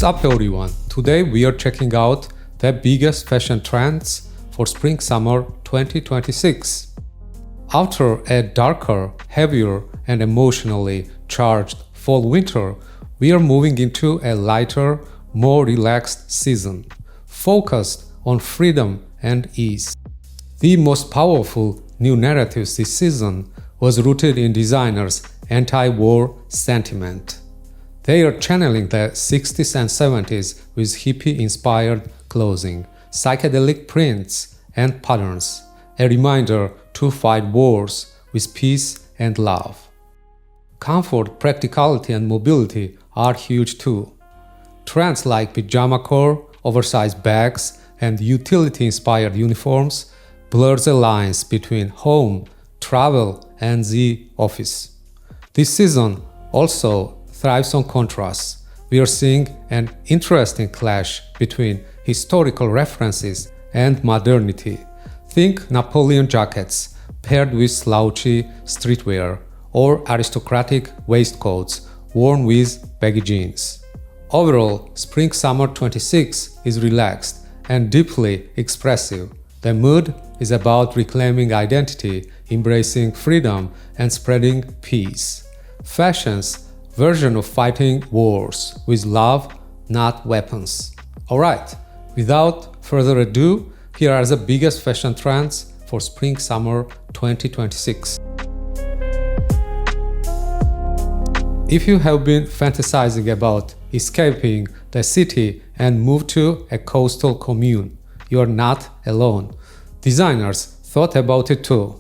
What's up everyone? Today we are checking out the biggest fashion trends for Spring-Summer 2026. After a darker, heavier and emotionally charged fall-winter, we are moving into a lighter, more relaxed season, focused on freedom and ease. The most powerful new narratives this season was rooted in designers' anti-war sentiment. They are channeling the 60s and 70s with hippie-inspired clothing, psychedelic prints and patterns, a reminder to fight wars with peace and love. Comfort, practicality and mobility are huge too. Trends like Pyjamacore, oversized bags and utility-inspired uniforms blur the lines between home, travel and the office. This season also thrives on contrasts. We are seeing an interesting clash between historical references and modernity. Think Napoleon jackets paired with slouchy streetwear or aristocratic waistcoats worn with baggy jeans. Overall, Spring-Summer 26 is relaxed and deeply expressive. The mood is about reclaiming identity, embracing freedom, and spreading peace. Fashion's version of fighting wars with love, not weapons. Alright, without further ado, here are the biggest fashion trends for Spring-Summer 2026. If you have been fantasizing about escaping the city and move to a coastal commune, you are not alone. Designers thought about it too.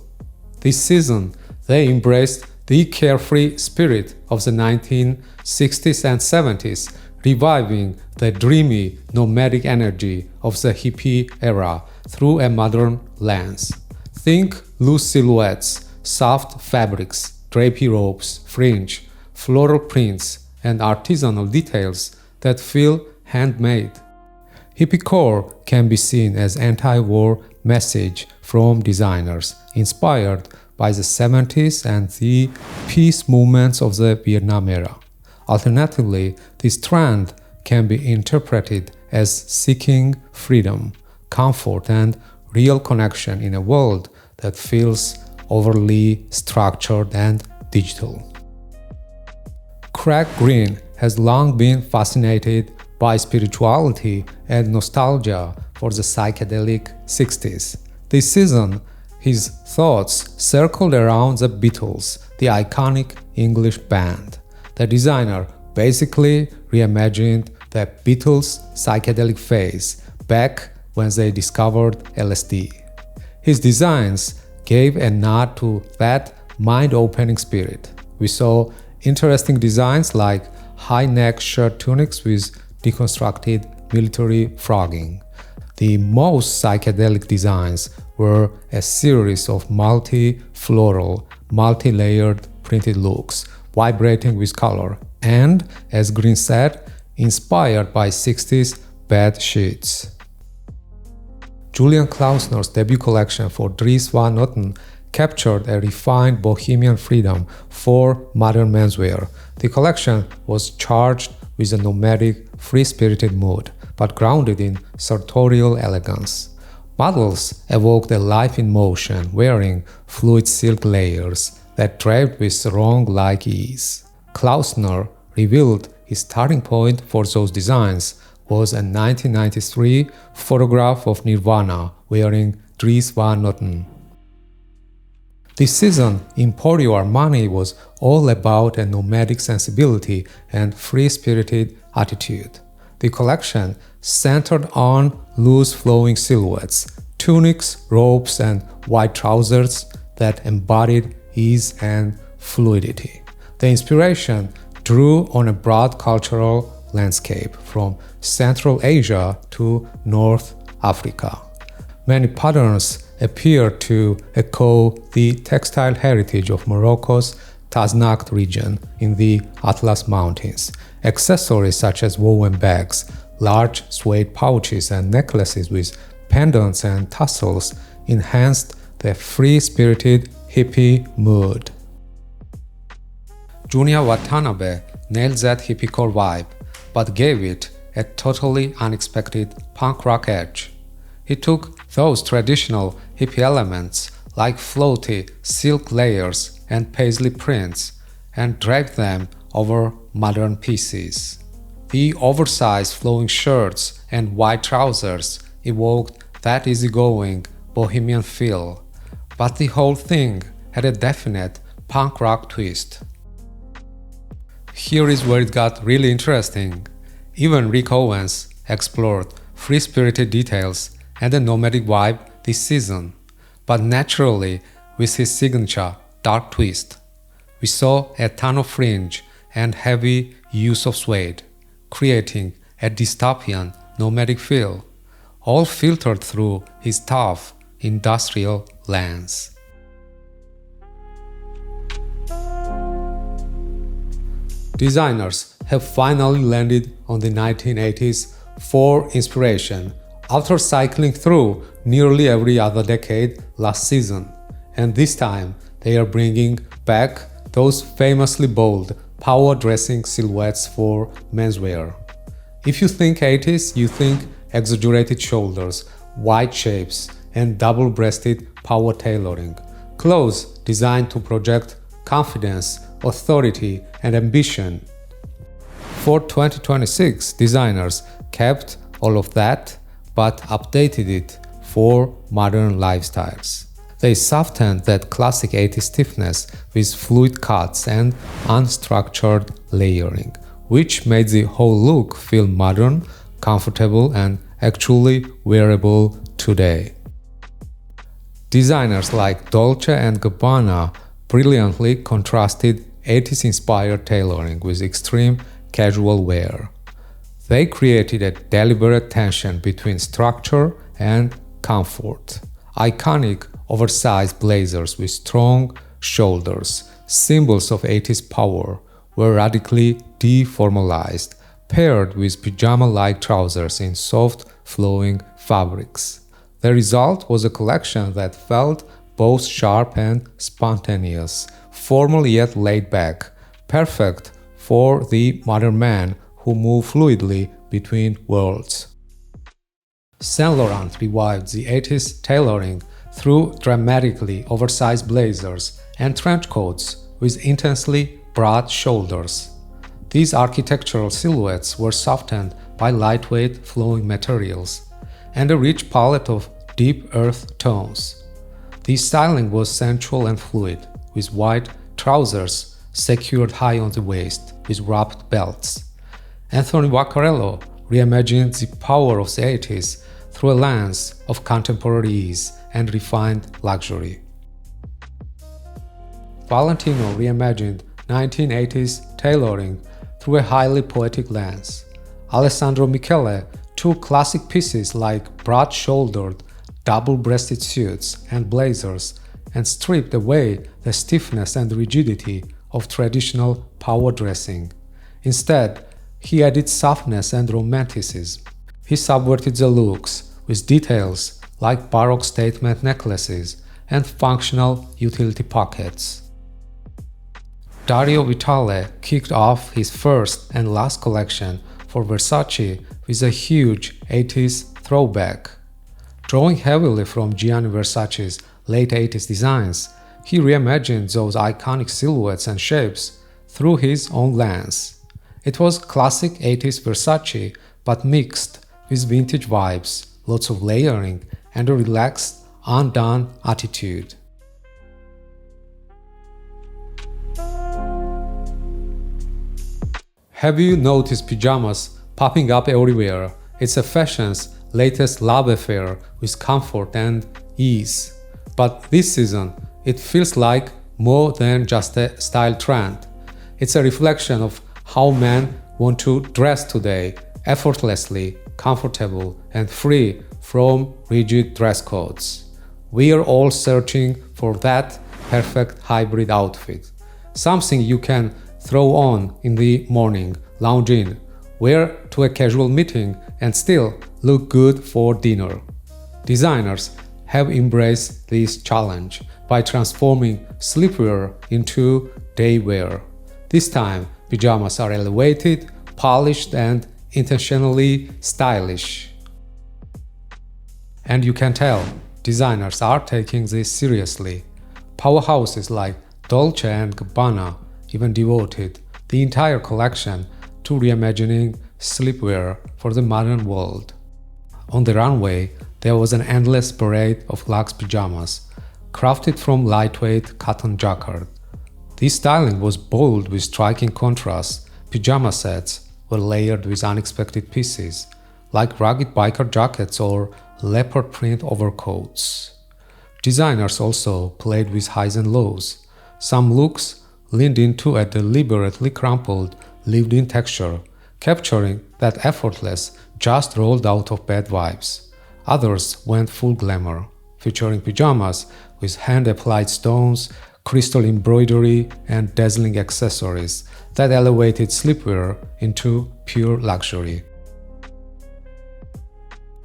This season, they embraced the carefree spirit of the 1960s and 70s, reviving the dreamy, nomadic energy of the hippie era through a modern lens. Think loose silhouettes, soft fabrics, drapey ropes, fringe, floral prints, and artisanal details that feel handmade. Hippiecore can be seen as anti-war message from designers inspired by the 70s and the peace movements of the Vietnam era. Alternatively, this trend can be interpreted as seeking freedom, comfort, and real connection in a world that feels overly structured and digital. Crack Green has long been fascinated by spirituality and nostalgia for the psychedelic 60s. This season, his thoughts circled around the Beatles, the iconic English band. The designer basically reimagined the Beatles' psychedelic phase back when they discovered LSD. His designs gave a nod to that mind-opening spirit. We saw interesting designs like high-neck shirt tunics with deconstructed military frogging. The most psychedelic designs were a series of multi-floral, multi-layered printed looks, vibrating with color, and, as Green said, inspired by 60s bed sheets. Julian Klausner's debut collection for Dries Van Noten captured a refined bohemian freedom for modern menswear. The collection was charged with a nomadic, free-spirited mood, but grounded in sartorial elegance. Models evoked a life in motion, wearing fluid silk layers that draped with song-like ease. Klausner revealed his starting point for those designs was a 1993 photograph of Nirvana wearing Dries Van Noten. This season, Emporio Armani was all about a nomadic sensibility and free-spirited attitude. The collection centered on loose flowing silhouettes, tunics, robes, and white trousers that embodied ease and fluidity. The inspiration drew on a broad cultural landscape from Central Asia to North Africa. Many patterns appear to echo the textile heritage of Morocco's Taznak region in the Atlas Mountains. Accessories such as woven bags, large suede pouches and necklaces with pendants and tassels enhanced the free-spirited hippie mood. Junya Watanabe nailed that hippiecore vibe, but gave it a totally unexpected punk rock edge. He took those traditional hippie elements like floaty silk layers and paisley prints and draped them over modern pieces. The oversized flowing shirts and white trousers evoked that easygoing bohemian feel, but the whole thing had a definite punk rock twist. Here is where it got really interesting. Even Rick Owens explored free-spirited details and a nomadic vibe this season, but naturally with his signature dark twist. We saw a ton of fringe and heavy use of suede, creating a dystopian nomadic feel, all filtered through his tough industrial lens. Designers have finally landed on the 1980s for inspiration after cycling through nearly every other decade last season, and this time they are bringing back those famously bold power dressing silhouettes for menswear. If you think 80s, you think exaggerated shoulders, wide shapes, and double-breasted power tailoring, clothes designed to project confidence, authority, and ambition. For 2026, designers kept all of that but updated it for modern lifestyles. They softened that classic 80s stiffness with fluid cuts and unstructured layering, which made the whole look feel modern, comfortable, and actually wearable today. Designers like Dolce & Gabbana brilliantly contrasted 80s-inspired tailoring with extreme casual wear. They created a deliberate tension between structure and comfort. Iconic oversized blazers with strong shoulders, symbols of 80s power, were radically deformalized, paired with pajama-like trousers in soft, flowing fabrics. The result was a collection that felt both sharp and spontaneous, formal yet laid back, perfect for the modern man who moved fluidly between worlds. Saint Laurent revived the 80s tailoring through dramatically oversized blazers and trench coats with intensely broad shoulders. These architectural silhouettes were softened by lightweight flowing materials and a rich palette of deep earth tones. The styling was sensual and fluid, with white trousers secured high on the waist with wrapped belts. Anthony Vaccarello reimagined the power of the 80s through a lens of contemporary ease and refined luxury. Valentino reimagined 1980s tailoring through a highly poetic lens. Alessandro Michele took classic pieces like broad-shouldered, double-breasted suits and blazers and stripped away the stiffness and rigidity of traditional power dressing. Instead, he added softness and romanticism. He subverted the looks with details like Baroque statement necklaces and functional utility pockets. Dario Vitale kicked off his first and last collection for Versace with a huge 80s throwback. Drawing heavily from Gianni Versace's late 80s designs, he reimagined those iconic silhouettes and shapes through his own lens. It was classic 80s Versace, but mixed with vintage vibes, lots of layering, and a relaxed, undone attitude. Have you noticed pajamas popping up everywhere? It's a fashion's latest love affair with comfort and ease. But this season, it feels like more than just a style trend. It's a reflection of how men want to dress today, effortlessly, comfortable, and free from rigid dress codes. We are all searching for that perfect hybrid outfit. Something you can throw on in the morning, lounge in, wear to a casual meeting, and still look good for dinner. Designers have embraced this challenge by transforming sleepwear into day wear. This time, pajamas are elevated, polished, and intentionally stylish. And you can tell, designers are taking this seriously. Powerhouses like Dolce & Gabbana even devoted the entire collection to reimagining sleepwear for the modern world. On the runway, there was an endless parade of luxe pajamas, crafted from lightweight cotton jacquard. This styling was bold with striking contrasts. Pajama sets were layered with unexpected pieces, like rugged biker jackets or leopard print overcoats. Designers also played with highs and lows. Some looks leaned into a deliberately crumpled, lived-in texture, capturing that effortless, just rolled out of bed vibes. Others went full glamour, featuring pajamas with hand-applied stones, crystal embroidery, and dazzling accessories that elevated sleepwear into pure luxury.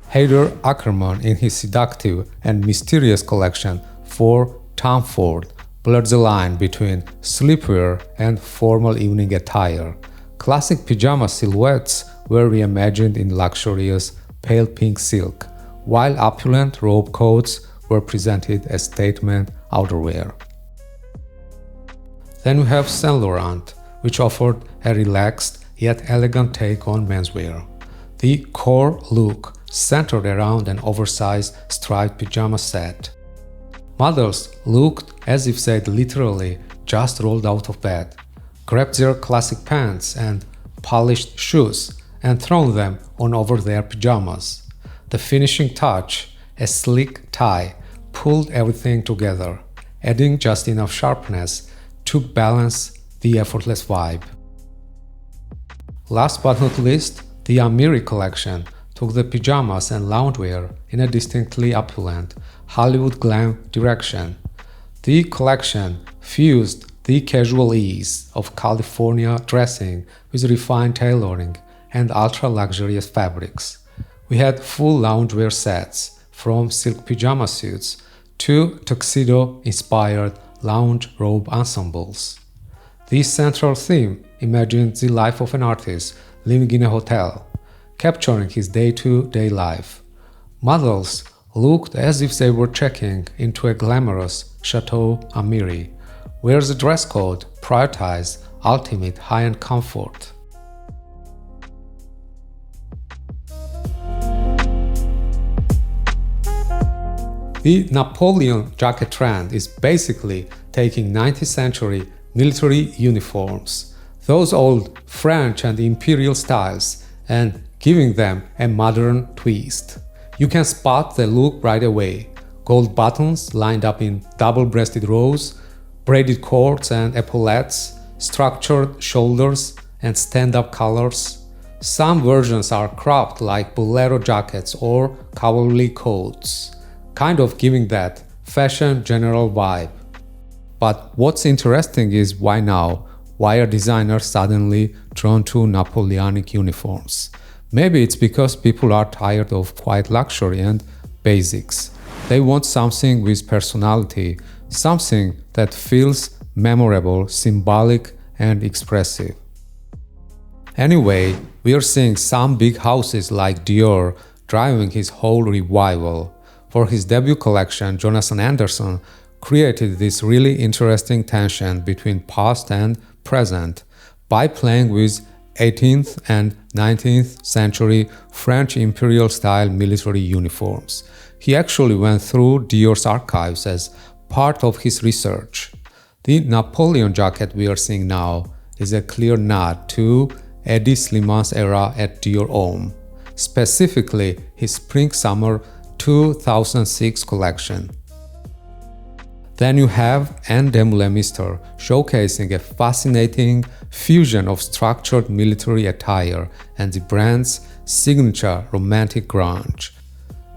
Haider Ackermann, in his seductive and mysterious collection for Tom Ford, blurred the line between sleepwear and formal evening attire. Classic pajama silhouettes were reimagined in luxurious pale pink silk, while opulent robe coats were presented as statement outerwear. Then we have Saint Laurent, which offered a relaxed yet elegant take on menswear. The core look centered around an oversized striped pajama set. Models looked as if they'd literally just rolled out of bed, grabbed their classic pants and polished shoes, and thrown them on over their pajamas. The finishing touch, a sleek tie, pulled everything together, adding just enough sharpness to balance the effortless vibe. Last but not least, the Amiri collection took the pajamas and loungewear in a distinctly opulent, Hollywood glam direction. The collection fused the casual ease of California dressing with refined tailoring and ultra-luxurious fabrics. We had full loungewear sets, from silk pajama suits to tuxedo-inspired lounge robe ensembles. This central theme imagined the life of an artist living in a hotel, capturing his day-to-day life. Models looked as if they were checking into a glamorous Chateau Amiri, where the dress code prioritized ultimate high-end comfort. The Napoleon Jacket trend is basically taking 19th century military uniforms, those old French and imperial styles, and giving them a modern twist. You can spot the look right away. Gold buttons lined up in double-breasted rows, braided cords and epaulettes, structured shoulders, and stand-up collars. Some versions are cropped like bolero jackets or cavalry coats, kind of giving that fashion general vibe. But what's interesting is why now? Why are designers suddenly drawn to Napoleonic uniforms? Maybe it's because people are tired of quiet luxury and basics. They want something with personality, something that feels memorable, symbolic, and expressive. Anyway, we are seeing some big houses like Dior driving his whole revival. For his debut collection, Jonathan Anderson created this really interesting tension between past and present by playing with 18th and 19th century French imperial-style military uniforms. He actually went through Dior's archives as part of his research. The Napoleon jacket we are seeing now is a clear nod to Eddie Sliman's era at Dior Homme, specifically his Spring-Summer 2006 collection. Then you have Anne Demoulemester showcasing a fascinating fusion of structured military attire and the brand's signature romantic grunge.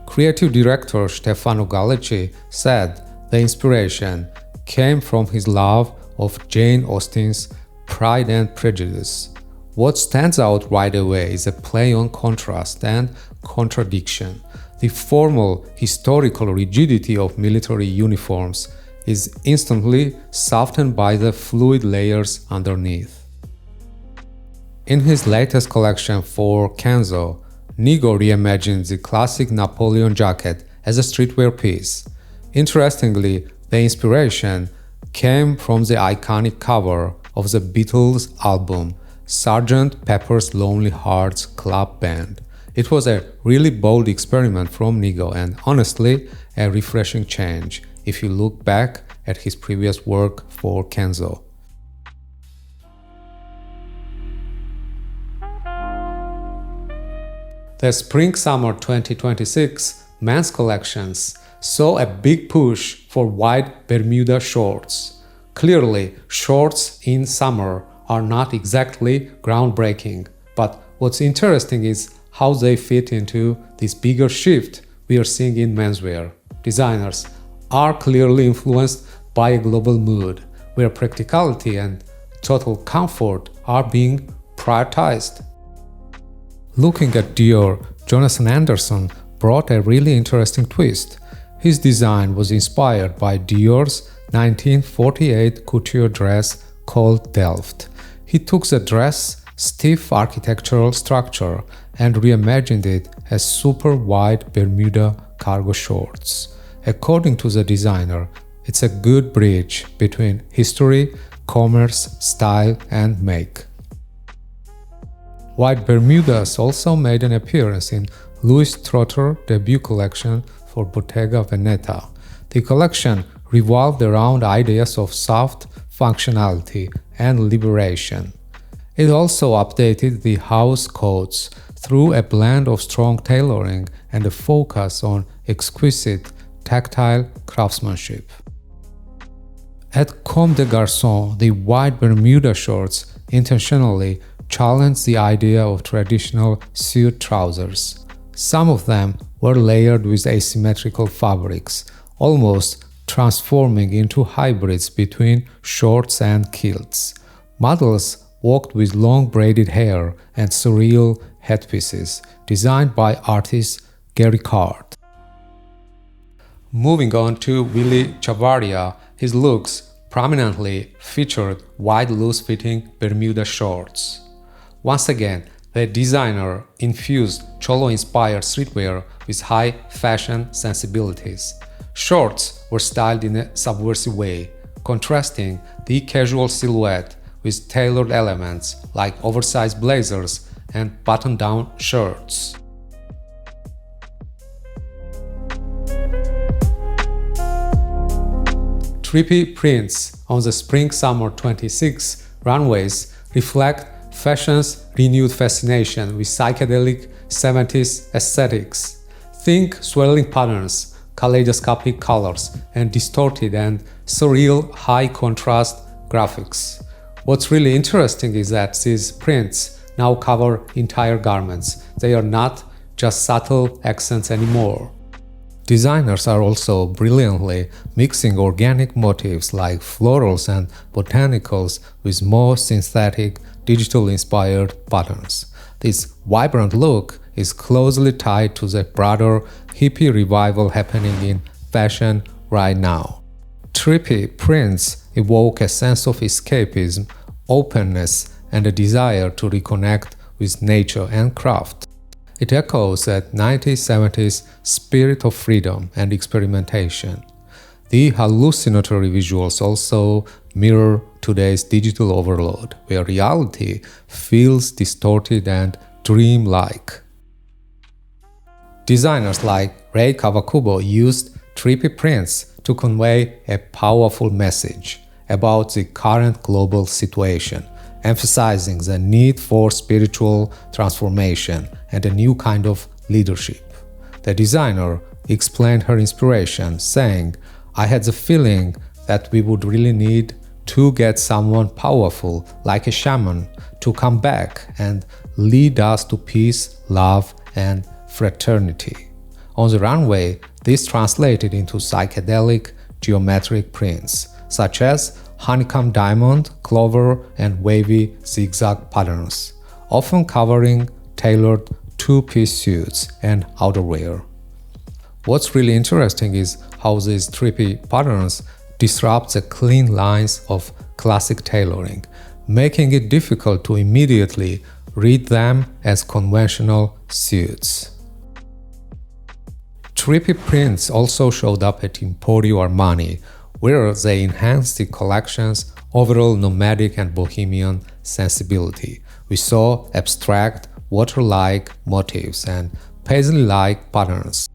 Creative director Stefano Gallecci said the inspiration came from his love of Jane Austen's Pride and Prejudice. What stands out right away is a play on contrast and contradiction. The formal, historical rigidity of military uniforms is instantly softened by the fluid layers underneath. In his latest collection for Kenzo, Nigo reimagined the classic Napoleon jacket as a streetwear piece. Interestingly, the inspiration came from the iconic cover of the Beatles album Sgt. Pepper's Lonely Hearts Club Band. It was a really bold experiment from Nigo and honestly a refreshing change if you look back at his previous work for Kenzo. The Spring-Summer 2026 men's collections saw a big push for wide Bermuda shorts. Clearly, shorts in summer are not exactly groundbreaking, but what's interesting is how they fit into this bigger shift we are seeing in menswear. Designers are clearly influenced by a global mood, where practicality and total comfort are being prioritized. Looking at Dior, Jonathan Anderson brought a really interesting twist. His design was inspired by Dior's 1948 couture dress called Delft. He took the dress' stiff architectural structure and reimagined it as super wide Bermuda cargo shorts. According to the designer, it's a good bridge between history, commerce, style, and make. White Bermudas also made an appearance in Louis Trotter's debut collection for Bottega Veneta. The collection revolved around ideas of soft functionality and liberation. It also updated the house codes through a blend of strong tailoring and a focus on exquisite tactile craftsmanship. At Comme des Garçons, the white Bermuda shorts intentionally challenged the idea of traditional suit trousers. Some of them were layered with asymmetrical fabrics, almost transforming into hybrids between shorts and kilts. Models walked with long braided hair and surreal headpieces, designed by artist Gary Card. Moving on to Willy Chavarria, his looks prominently featured wide loose-fitting Bermuda shorts. Once again, the designer infused Cholo-inspired streetwear with high fashion sensibilities. Shorts were styled in a subversive way, contrasting the casual silhouette with tailored elements like oversized blazers and button-down shirts. Trippy Prints on the Spring-Summer 26 runways reflect fashion's renewed fascination with psychedelic 70s aesthetics. Think swirling patterns, kaleidoscopic colors, and distorted and surreal high-contrast graphics. What's really interesting is that these prints now cover entire garments. They are not just subtle accents anymore. Designers are also brilliantly mixing organic motifs like florals and botanicals with more synthetic, digital-inspired patterns. This vibrant look is closely tied to the broader hippie revival happening in fashion right now. Trippy Prints evoke a sense of escapism, openness, and a desire to reconnect with nature and craft. It echoes that 1970s spirit of freedom and experimentation. The hallucinatory visuals also mirror today's digital overload, where reality feels distorted and dreamlike. Designers like Rei Kawakubo used Trippy Prints to convey a powerful message about the current global situation, emphasizing the need for spiritual transformation and a new kind of leadership. The designer explained her inspiration, saying, "I had the feeling that we would really need to get someone powerful, like a shaman, to come back and lead us to peace, love, and fraternity." On the runway, this translated into psychedelic geometric prints, such as honeycomb diamond, clover, and wavy zigzag patterns, often covering tailored two-piece suits and outerwear. What's really interesting is how these trippy patterns disrupt the clean lines of classic tailoring, making it difficult to immediately read them as conventional suits. Trippy Prints also showed up at Emporio Armani, where they enhanced the collection's overall nomadic and bohemian sensibility. We saw abstract, water-like motifs and paisley-like patterns.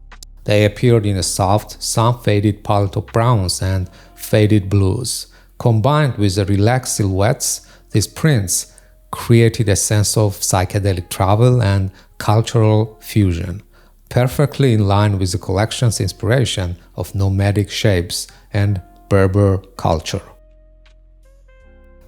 They appeared in a soft, sun-faded palette of browns and faded blues. Combined with the relaxed silhouettes, these prints created a sense of psychedelic travel and cultural fusion, perfectly in line with the collection's inspiration of nomadic shapes and Berber culture.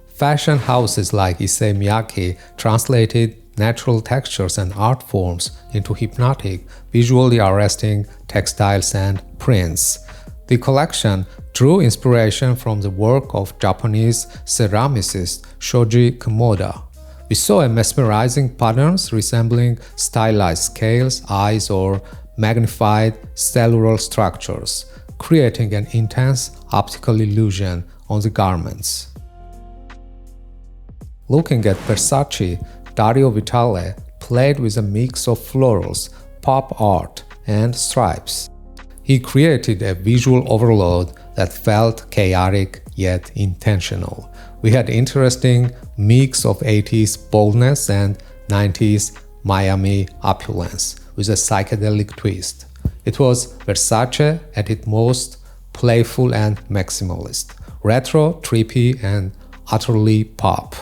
Fashion houses like Issey Miyake translated natural textures and art forms into hypnotic, visually arresting textiles and prints. The collection drew inspiration from the work of Japanese ceramicist Shoji Komoda. We saw mesmerizing patterns resembling stylized scales, eyes, or magnified cellular structures, creating an intense optical illusion on the garments. Looking at Versace, Dario Vitale played with a mix of florals, pop art, and stripes. He created a visual overload that felt chaotic yet intentional. We had interesting mix of 80s boldness and 90s Miami opulence with a psychedelic twist. It was Versace at its most playful and maximalist, retro, trippy, and utterly pop.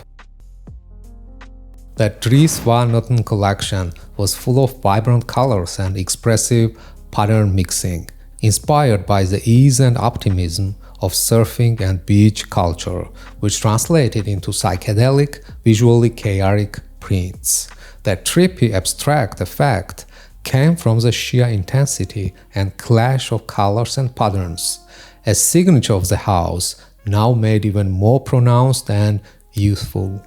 The Dries Van Noten collection was full of vibrant colors and expressive pattern mixing, inspired by the ease and optimism of surfing and beach culture, which translated into psychedelic, visually chaotic prints. That trippy abstract effect came from the sheer intensity and clash of colors and patterns, a signature of the house, now made even more pronounced and youthful.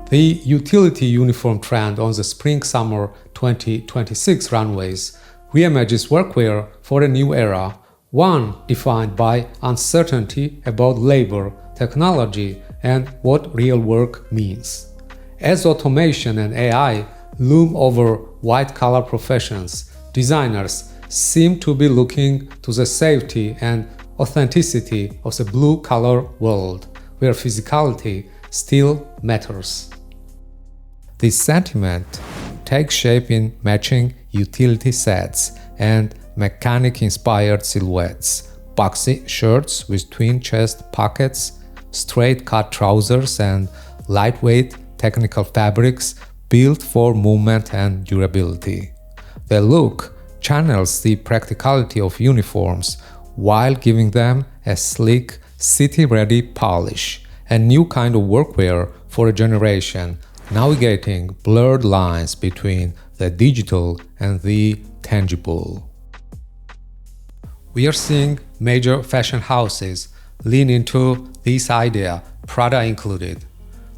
The utility uniform trend on the Spring-Summer 2026 runways reimagines workwear for a new era, one defined by uncertainty about labor, technology, and what real work means. As automation and AI loom over white-collar professions, designers seem to be looking to the safety and authenticity of the blue-collar world, where physicality still matters. This sentiment takes shape in matching utility sets and mechanic-inspired silhouettes, boxy shirts with twin-chest pockets, straight-cut trousers, and lightweight technical fabrics built for movement and durability. The look channels the practicality of uniforms while giving them a sleek, city-ready polish, a new kind of workwear for a generation, navigating blurred lines between the digital and the tangible. We are seeing major fashion houses lean into this idea, Prada included.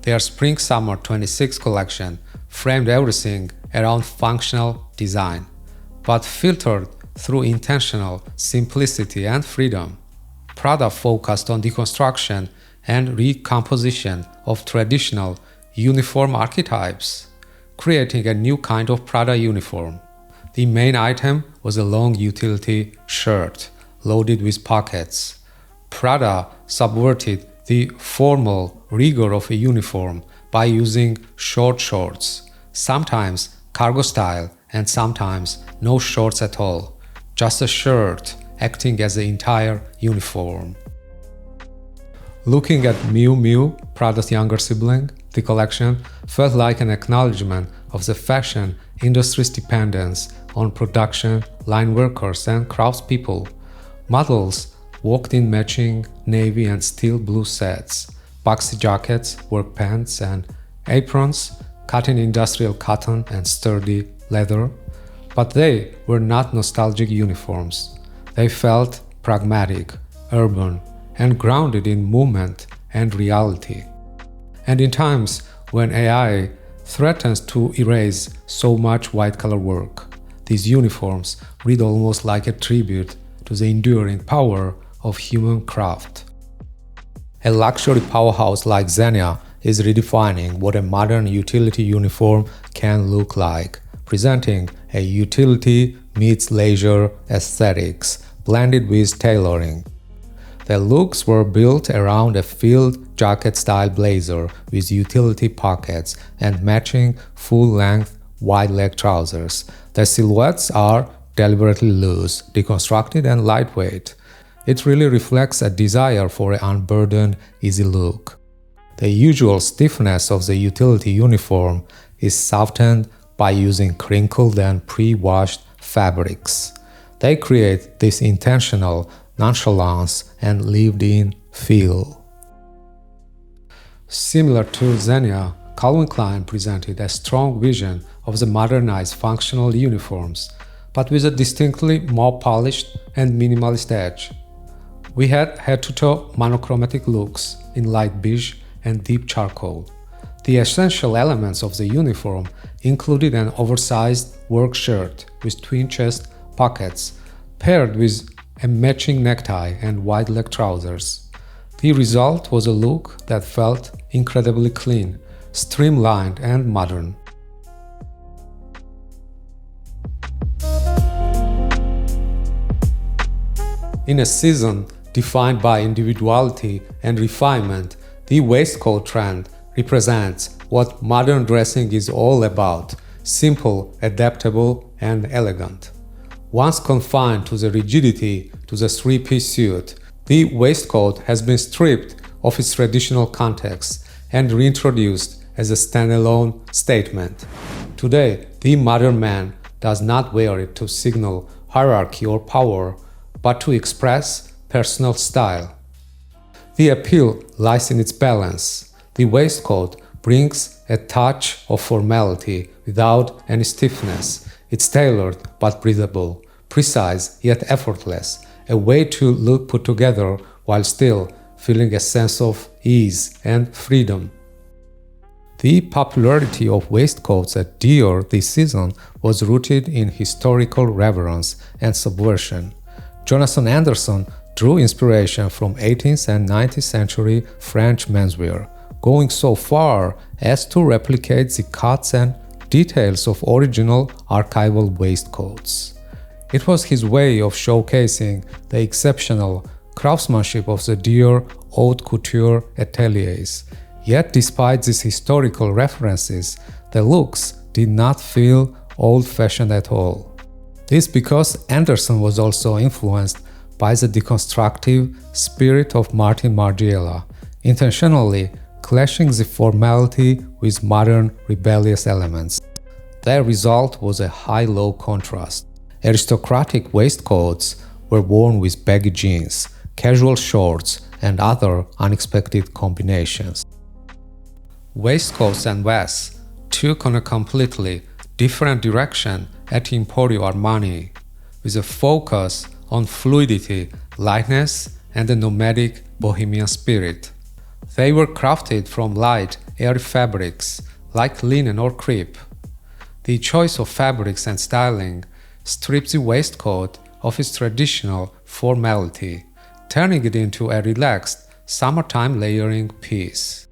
Their Spring-Summer 26 collection framed everything around functional design, but filtered through intentional simplicity and freedom. Prada focused on deconstruction and recomposition of traditional uniform archetypes, creating a new kind of Prada uniform. The main item was a long utility shirt loaded with pockets. Prada subverted the formal rigor of a uniform by using short shorts, sometimes cargo style and sometimes no shorts at all, just a shirt acting as the entire uniform. Looking at Miu Miu, Prada's younger sibling, the collection felt like an acknowledgement of the fashion industry's dependence on production, line workers, and craftspeople. Models walked in matching navy and steel blue sets, boxy jackets, work pants, and aprons cut in industrial cotton and sturdy leather. But they were not nostalgic uniforms. They felt pragmatic, urban, and grounded in movement and reality. And in times when AI threatens to erase so much white-collar work, these uniforms read almost like a tribute to the enduring power of human craft. A luxury powerhouse like Zegna is redefining what a modern utility uniform can look like, presenting a utility meets leisure aesthetics blended with tailoring. The looks were built around a field jacket-style blazer with utility pockets and matching full-length wide-leg trousers. The silhouettes are deliberately loose, deconstructed, and lightweight. It really reflects a desire for an unburdened, easy look. The usual stiffness of the utility uniform is softened by using crinkled and pre-washed fabrics. They create this intentional nonchalance and lived-in feel. Similar to Zegna, Calvin Klein presented a strong vision of the modernized functional uniforms, but with a distinctly more polished and minimalist edge. We had head-to-toe monochromatic looks in light beige and deep charcoal. The essential elements of the uniform included an oversized work shirt with twin chest pockets, paired with a matching necktie and wide-leg trousers. The result was a look that felt incredibly clean, streamlined, and modern. In a season defined by individuality and refinement, the waistcoat trend represents what modern dressing is all about: simple, adaptable, and elegant. Once confined to the rigidity to the three-piece suit, the waistcoat has been stripped of its traditional context and reintroduced as a standalone statement. Today, the modern man does not wear it to signal hierarchy or power, but to express personal style. The appeal lies in its balance. The waistcoat brings a touch of formality without any stiffness. It's tailored but breathable, precise yet effortless, a way to look put together while still feeling a sense of ease and freedom. The popularity of waistcoats at Dior this season was rooted in historical reverence and subversion. Jonathan Anderson drew inspiration from 18th and 19th century French menswear, going so far as to replicate the cuts and details of original archival waistcoats. It was his way of showcasing the exceptional craftsmanship of the Dior haute couture ateliers. Yet despite these historical references, the looks did not feel old-fashioned at all. This because Anderson was also influenced by the deconstructive spirit of Martin Margiela, intentionally clashing the formality with modern rebellious elements. The result was a high-low contrast. Aristocratic waistcoats were worn with baggy jeans, casual shorts, and other unexpected combinations. Waistcoats and vests took on a completely different direction at Emporio Armani, with a focus on fluidity, lightness, and a nomadic bohemian spirit. They were crafted from light, airy fabrics like linen or crepe. The choice of fabrics and styling strips the waistcoat of its traditional formality, turning it into a relaxed, summertime layering piece.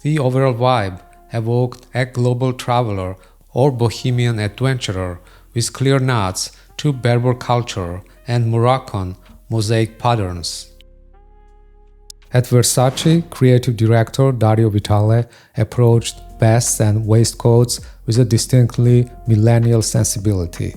The overall vibe evoked a global traveler or bohemian adventurer with clear nods to Berber culture and Moroccan mosaic patterns. At Versace, creative director Dario Vitale approached vests and waistcoats with a distinctly millennial sensibility.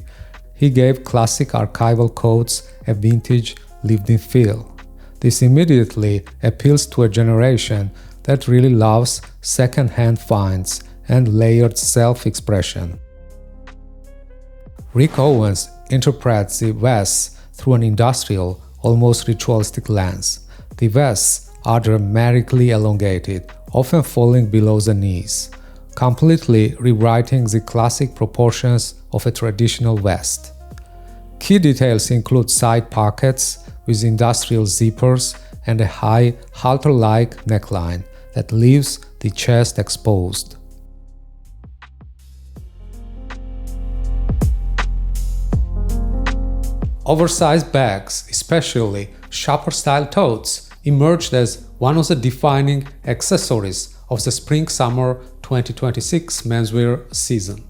He gave classic archival coats a vintage, lived-in feel. This immediately appeals to a generation that really loves second-hand finds and layered self-expression. Rick Owens interprets the vests through an industrial, almost ritualistic lens. The vests are dramatically elongated, often falling below the knees, completely rewriting the classic proportions of a traditional vest. Key details include side pockets with industrial zippers and a high halter-like neckline that leaves the chest exposed. Oversized bags, especially shopper-style totes, emerged as one of the defining accessories of the Spring-Summer 2026 menswear season.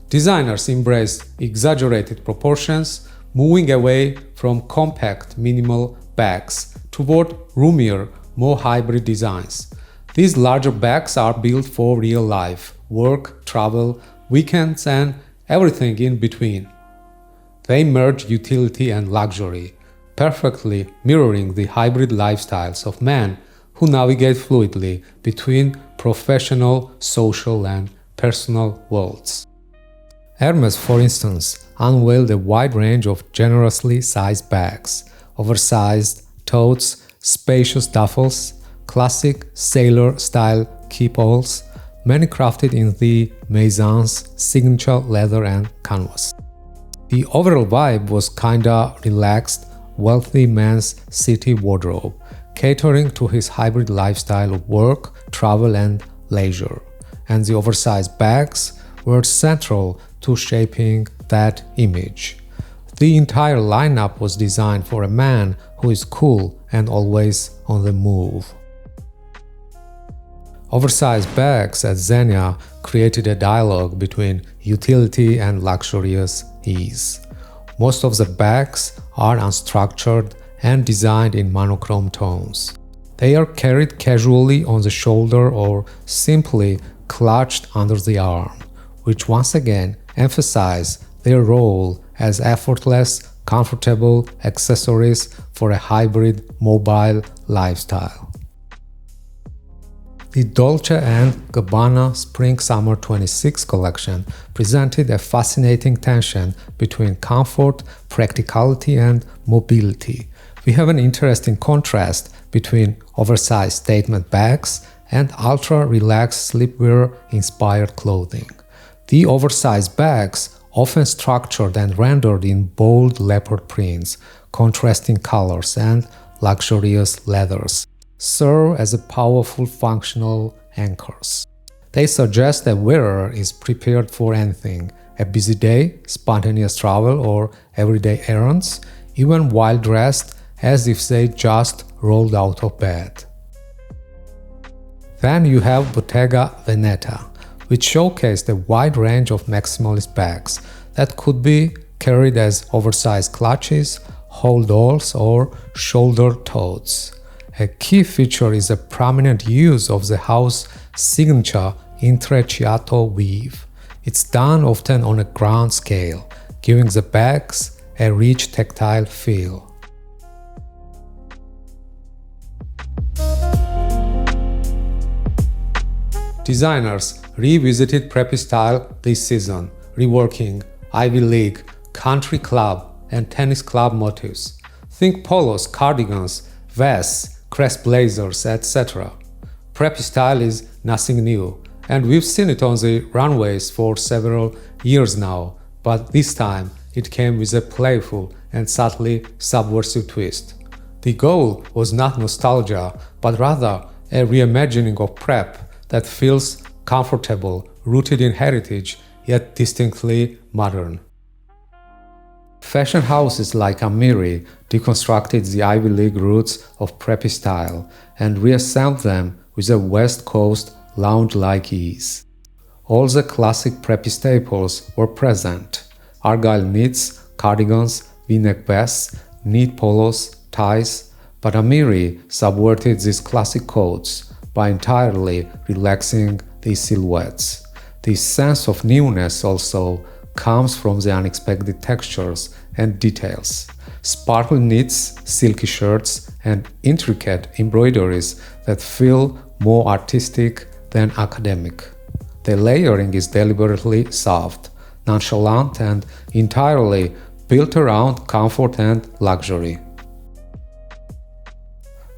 Designers embrace exaggerated proportions, moving away from compact, minimal bags toward roomier, more hybrid designs. These larger bags are built for real life, work, travel, weekends, and everything in between. They merge utility and luxury, perfectly mirroring the hybrid lifestyles of men who navigate fluidly between professional, social, and personal worlds. Hermes, for instance, unveiled a wide range of generously sized bags, oversized totes, spacious duffels, classic sailor-style keep-alls, many crafted in the Maison's signature leather and canvas. The overall vibe was kinda relaxed, wealthy man's city wardrobe, catering to his hybrid lifestyle of work, travel, and leisure. And the oversized bags were central to shaping that image. The entire lineup was designed for a man who is cool and always on the move. Oversized bags at Zegna created a dialogue between utility and luxurious ease. Most of the bags are unstructured and designed in monochrome tones. They are carried casually on the shoulder or simply clutched under the arm, which once again emphasize their role as effortless, comfortable accessories for a hybrid, mobile lifestyle. The Dolce & Gabbana Spring-Summer 26 collection presented a fascinating tension between comfort, practicality, and mobility. We have an interesting contrast between oversized statement bags and ultra-relaxed sleepwear-inspired clothing. The oversized bags, often structured and rendered in bold leopard prints, contrasting colors, and luxurious leathers, serve as a powerful functional anchors. They suggest the wearer is prepared for anything: a busy day, spontaneous travel, or everyday errands, even while dressed as if they just rolled out of bed. Then you have Bottega Veneta, which showcased a wide range of maximalist bags that could be carried as oversized clutches, hold-alls, or shoulder totes. A key feature is a prominent use of the house signature intrecciato weave. It's done often on a grand scale, giving the bags a rich tactile feel. Designers revisited preppy style this season, reworking Ivy League, country club, and tennis club motifs. Think polos, cardigans, vests, crest blazers, etc. Preppy style is nothing new, and we've seen it on the runways for several years now, but this time it came with a playful and subtly subversive twist. The goal was not nostalgia, but rather a reimagining of prep that feels comfortable, rooted in heritage, yet distinctly modern. Fashion houses like Amiri deconstructed the Ivy League roots of preppy style and reassembled them with a West Coast lounge-like ease. All the classic preppy staples were present: argyle knits, cardigans, v-neck vests, neat polos, ties, but Amiri subverted these classic codes by entirely relaxing these silhouettes. This sense of newness also comes from the unexpected textures and details: sparkly knits, silky shirts, and intricate embroideries that feel more artistic than academic. The layering is deliberately soft, nonchalant, and entirely built around comfort and luxury.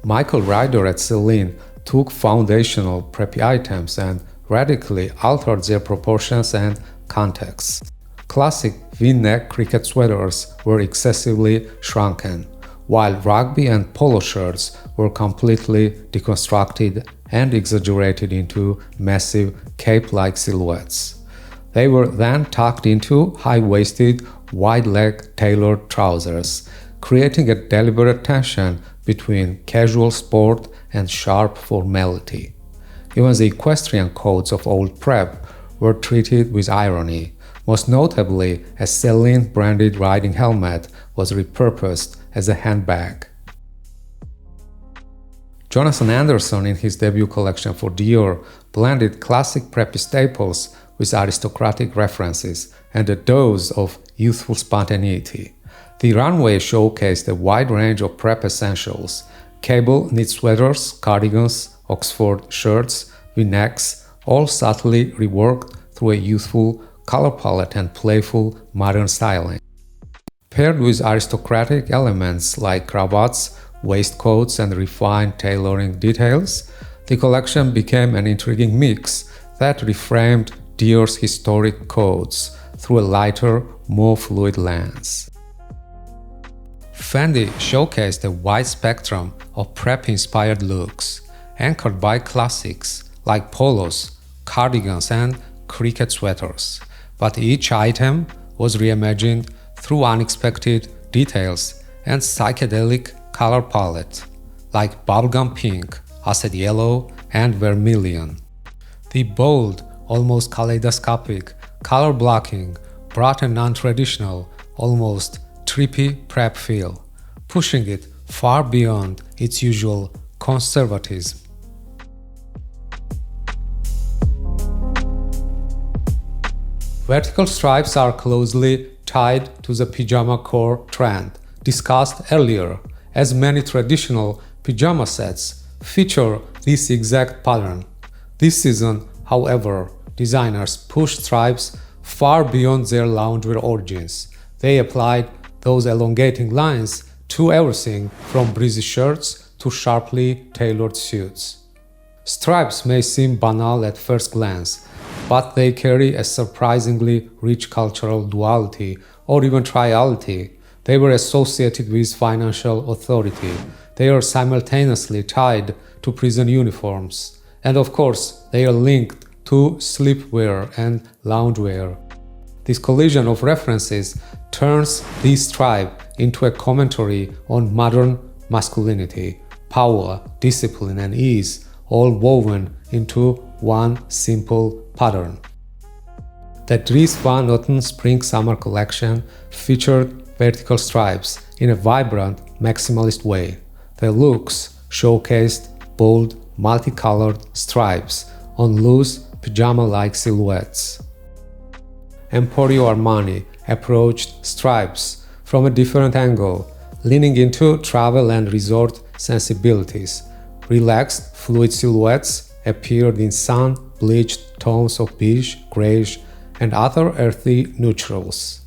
Michael Ryder at Celine took foundational preppy items and radically altered their proportions and context. Classic V-neck cricket sweaters were excessively shrunken, while rugby and polo shirts were completely deconstructed and exaggerated into massive cape-like silhouettes. They were then tucked into high-waisted, wide-leg tailored trousers, creating a deliberate tension between casual sport and sharp formality. Even the equestrian codes of old prep were treated with irony. Most notably, a Celine-branded riding helmet was repurposed as a handbag. Jonathan Anderson, in his debut collection for Dior, blended classic preppy staples with aristocratic references and a dose of youthful spontaneity. The runway showcased a wide range of prep essentials: cable knit sweaters, cardigans, Oxford shirts, V-necks, all subtly reworked through a youthful color palette and playful modern styling. Paired with aristocratic elements like cravats, waistcoats, and refined tailoring details, the collection became an intriguing mix that reframed Dior's historic codes through a lighter, more fluid lens. Fendi showcased a wide spectrum of prep-inspired looks, anchored by classics like polos, cardigans, and cricket sweaters, but each item was reimagined through unexpected details and psychedelic color palette, like bubblegum pink, acid yellow, and vermilion. The bold, almost kaleidoscopic color blocking brought a non-traditional, almost trippy prep feel, pushing it far beyond its usual conservatism. Vertical stripes are closely tied to the Pyjamacore trend discussed earlier, as many traditional pyjama sets feature this exact pattern. This season, however, designers pushed stripes far beyond their loungewear origins. They applied those elongating lines to everything from breezy shirts to sharply tailored suits. Stripes may seem banal at first glance, but they carry a surprisingly rich cultural duality or even triality. They were associated with financial authority. They are simultaneously tied to prison uniforms. And of course, they are linked to sleepwear and loungewear. This collision of references turns this stripe into a commentary on modern masculinity, power, discipline, and ease, all woven into one simple pattern. The Dries Van Noten Spring-Summer collection featured vertical stripes in a vibrant, maximalist way. The looks showcased bold, multicolored stripes on loose, pajama-like silhouettes. Emporio Armani approached stripes from a different angle, leaning into travel and resort sensibilities. Relaxed, fluid silhouettes appeared in sun-bleached tones of beige, greyish, and other earthy neutrals.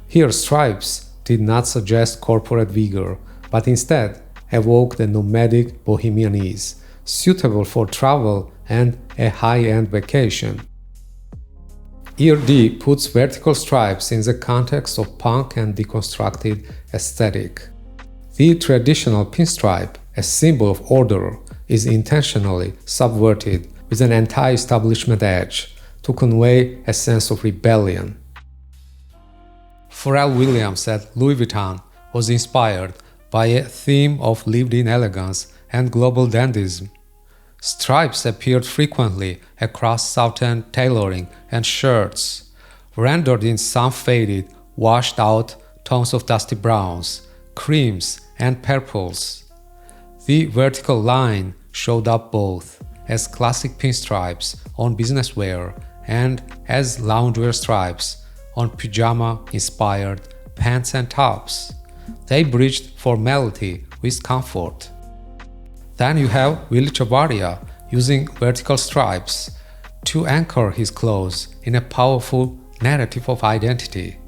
Here, stripes did not suggest corporate vigor, but instead evoked a nomadic bohemian ease, suitable for travel and a high-end vacation. ERD puts vertical stripes in the context of punk and deconstructed aesthetic. The traditional pinstripe, a symbol of order, is intentionally subverted with an anti-establishment edge to convey a sense of rebellion. Pharrell Williams at Louis Vuitton was inspired by a theme of lived-in elegance and global dandyism. Stripes appeared frequently across Southern tailoring and shirts, rendered in some faded, washed-out tones of dusty browns, creams, and purples. The vertical line showed up both as classic pinstripes on business wear and as loungewear stripes on pajama-inspired pants and tops. They bridged formality with comfort. Then you have Willy Chavarria using vertical stripes to anchor his clothes in a powerful narrative of identity.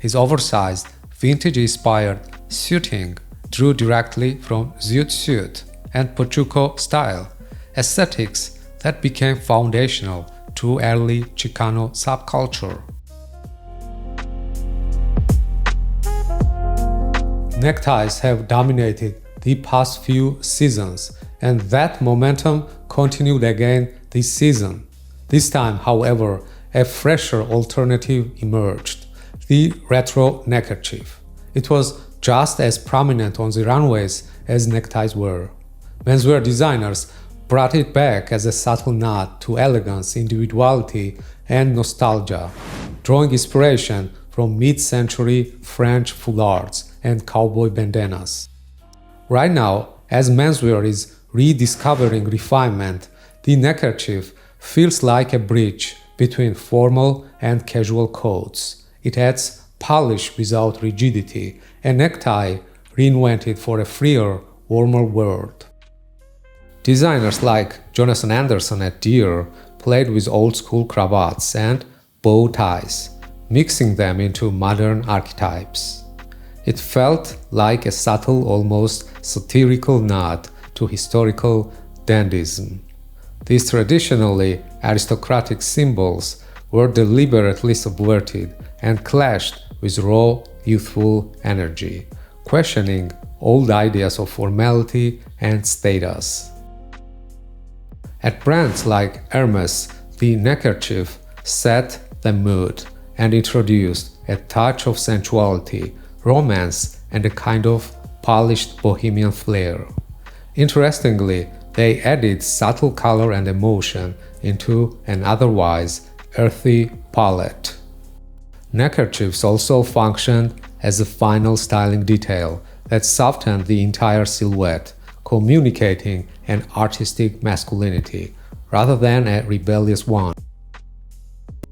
His oversized, vintage-inspired suiting drew directly from zoot suit and Pochuco style, aesthetics that became foundational to early Chicano subculture. Neckties have dominated the past few seasons, and that momentum continued again this season. This time, however, a fresher alternative emerged: the retro neckerchief. It was just as prominent on the runways as neckties were. Menswear designers brought it back as a subtle nod to elegance, individuality, and nostalgia, drawing inspiration from mid-century French foulards and cowboy bandanas. Right now, as menswear is rediscovering refinement, the neckerchief feels like a bridge between formal and casual coats. It adds polish without rigidity, a necktie reinvented for a freer, warmer world. Designers like Jonathan Anderson at Deere played with old-school cravats and bow ties, mixing them into modern archetypes. It felt like a subtle, almost satirical nod to historical dandyism. These traditionally aristocratic symbols were deliberately subverted and clashed with raw, youthful energy, questioning old ideas of formality and status. At brands like Hermes, the neckerchief set the mood and introduced a touch of sensuality, romance, and a kind of polished bohemian flair. Interestingly, they added subtle color and emotion into an otherwise earthy palette. Neckerchiefs also functioned as a final styling detail that softened the entire silhouette, communicating an artistic masculinity rather than a rebellious one.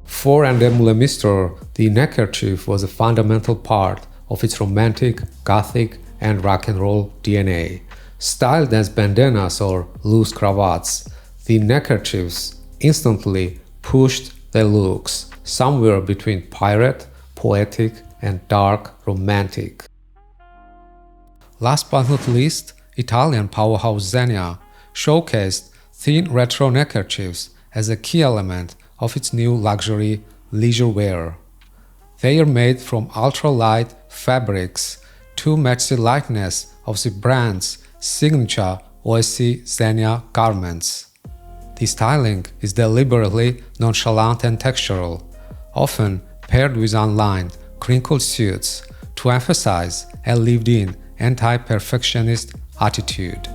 For André Moulemistre, the neckerchief was a fundamental part of its romantic, gothic, and rock and roll DNA. Styled as bandanas or loose cravats, the neckerchiefs instantly pushed their looks somewhere between pirate, poetic, and dark romantic. Last but not least, Italian powerhouse Zegna showcased thin retro neckerchiefs as a key element of its new luxury leisure wear. They are made from ultra-light fabrics to match the lightness of the brand's signature OSC Zegna garments. The styling is deliberately nonchalant and textural, often paired with unlined, crinkled suits to emphasize a lived-in, anti-perfectionist attitude.